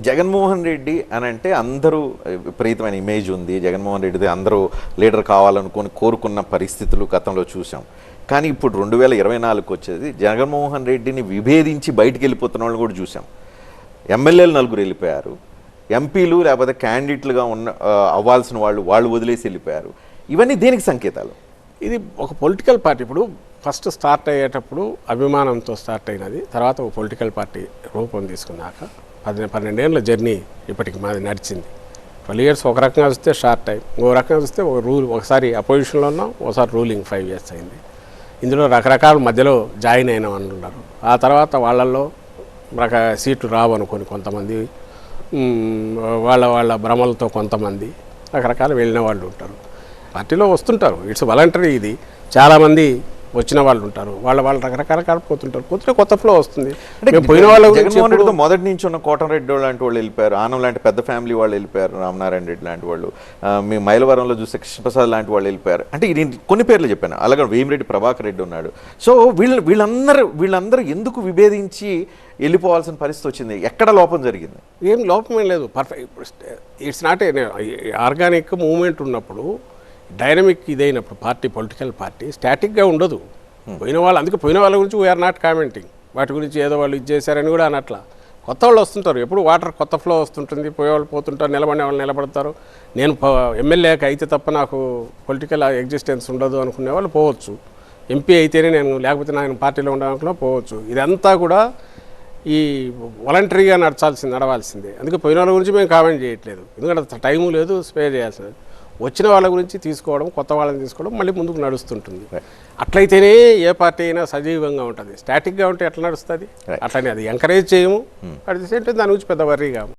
జగన్మోహన్ రెడ్డి అని అంటే అందరూ విపరీతమైన ఇమేజ్ ఉంది, జగన్మోహన్ రెడ్డిది అందరూ లీడర్ కావాలనుకొని కోరుకున్న పరిస్థితులు గతంలో చూసాం. కానీ ఇప్పుడు 2024 వచ్చేది జగన్మోహన్ రెడ్డిని విభేదించి బయటికి వెళ్ళిపోతున్న వాళ్ళని కూడా చూసాం. ఎమ్మెల్యేలు 4 వెళ్ళిపోయారు, ఎంపీలు లేకపోతే క్యాండిడేట్లుగా అవ్వాల్సిన వాళ్ళు వదిలేసి వెళ్ళిపోయారు. ఇవన్నీ దేనికి సంకేతాలు? ఇది ఒక పొలిటికల్ పార్టీ. ఇప్పుడు ఫస్ట్ స్టార్ట్ అయ్యేటప్పుడు అభిమానంతో స్టార్ట్ అయినది, తర్వాత ఒక పొలిటికల్ పార్టీ రూపం తీసుకున్నాక 12 ఏళ్ళ జర్నీ ఇప్పటికి మాది నడిచింది. 12 years ఒక రకంగా చూస్తే షార్ట్ టైం, ఇంకో రకంగా చూస్తే ఒక ఒకసారి అపోజిషన్లో ఉన్నాం, ఒకసారి రూలింగ్ 5 years అయింది. ఇందులో రకరకాల మధ్యలో జాయిన్ అయిన వాళ్ళు ఉన్నారు. ఆ తర్వాత వాళ్ళల్లో సీట్లు రావనుకొని కొంతమంది, వాళ్ళ భ్రమలతో కొంతమంది రకరకాల వెళ్ళిన వాళ్ళు ఉంటారు. పార్టీలో వస్తుంటారు, ఇట్స్ వాలంటరీ. ఇది చాలామంది వచ్చిన వాళ్ళు ఉంటారు, వాళ్ళు రకరకాల పోతుంటారు, కొత్త ఫ్లో వస్తుంది. పోయిన వాళ్ళ జగన్మోహన్ రెడ్డితో మొదటి నుంచి ఉన్న కోటంరెడ్డి లాంటి వాళ్ళు వెళ్ళిపోయారు, ఆనం లాంటి పెద్ద ఫ్యామిలీ వాళ్ళు వెళ్ళిపోయారు, రామనారాయణ రెడ్డి లాంటి వాళ్ళు, మీ మైలవరంలో చూస్తే కృష్ణప్రసాద్ లాంటి వాళ్ళు వెళ్ళిపోయారు. అంటే ఇది కొన్ని పేర్లు చెప్పాను. అలాగే వేమిరెడ్డి ప్రభాకర్ రెడ్డి ఉన్నాడు. సో వీళ్ళందరూ ఎందుకు విభేదించి వెళ్ళిపోవాల్సిన పరిస్థితి వచ్చింది? ఎక్కడ లోపం జరిగింది? ఏం లోపం ఏం లేదు, perfect. It's not organic movement ఉన్నప్పుడు, డైనమిక్ ఇదైనప్పుడు పార్టీ, పొలిటికల్ పార్టీ స్టాటిక్గా ఉండదు. పోయిన వాళ్ళ గురించి వీఆర్ నాట్ కామెంటింగ్. వాటి గురించి ఏదో వాళ్ళు ఇది చేశారని కూడా అనట్లా. కొత్త వాళ్ళు వస్తుంటారు, ఎప్పుడు వాటర్ కొత్త ఫ్లో వస్తుంటుంది, పోయేవాళ్ళు పోతుంటారు, నిలబడే వాళ్ళు నిలబడతారు. నేను ఎమ్మెల్యేకి అయితే తప్ప నాకు పొలిటికల్ ఎగ్జిస్టెన్స్ ఉండదు అనుకునే వాళ్ళు పోవచ్చు. ఎంపీ అయితేనే నేను, లేకపోతే నేను పార్టీలో ఉండడానికి పోవచ్చు. ఇదంతా కూడా ఈ వాలంటరీగా నడవాల్సిందే. అందుకే పోయిన వాళ్ళ గురించి మేము కామెంట్ చేయట్లేదు, ఎందుకంటే టైము లేదు, స్పేర్ చేయాల్సింది. వచ్చిన వాళ్ళ గురించి తీసుకోవడం, కొత్త వాళ్ళని తీసుకోవడం, మళ్ళీ ముందుకు నడుస్తుంటుంది. అట్లయితేనే ఏ పార్టీ అయినా సజీవంగా ఉంటుంది. స్టాటిక్గా ఉంటే ఎట్లా నడుస్తుంది? అట్లనే అది ఎంకరేజ్ చేయము, అట్ ది సేమ్ టైం దాని గురించి పెద్ద వర్రీ కాము.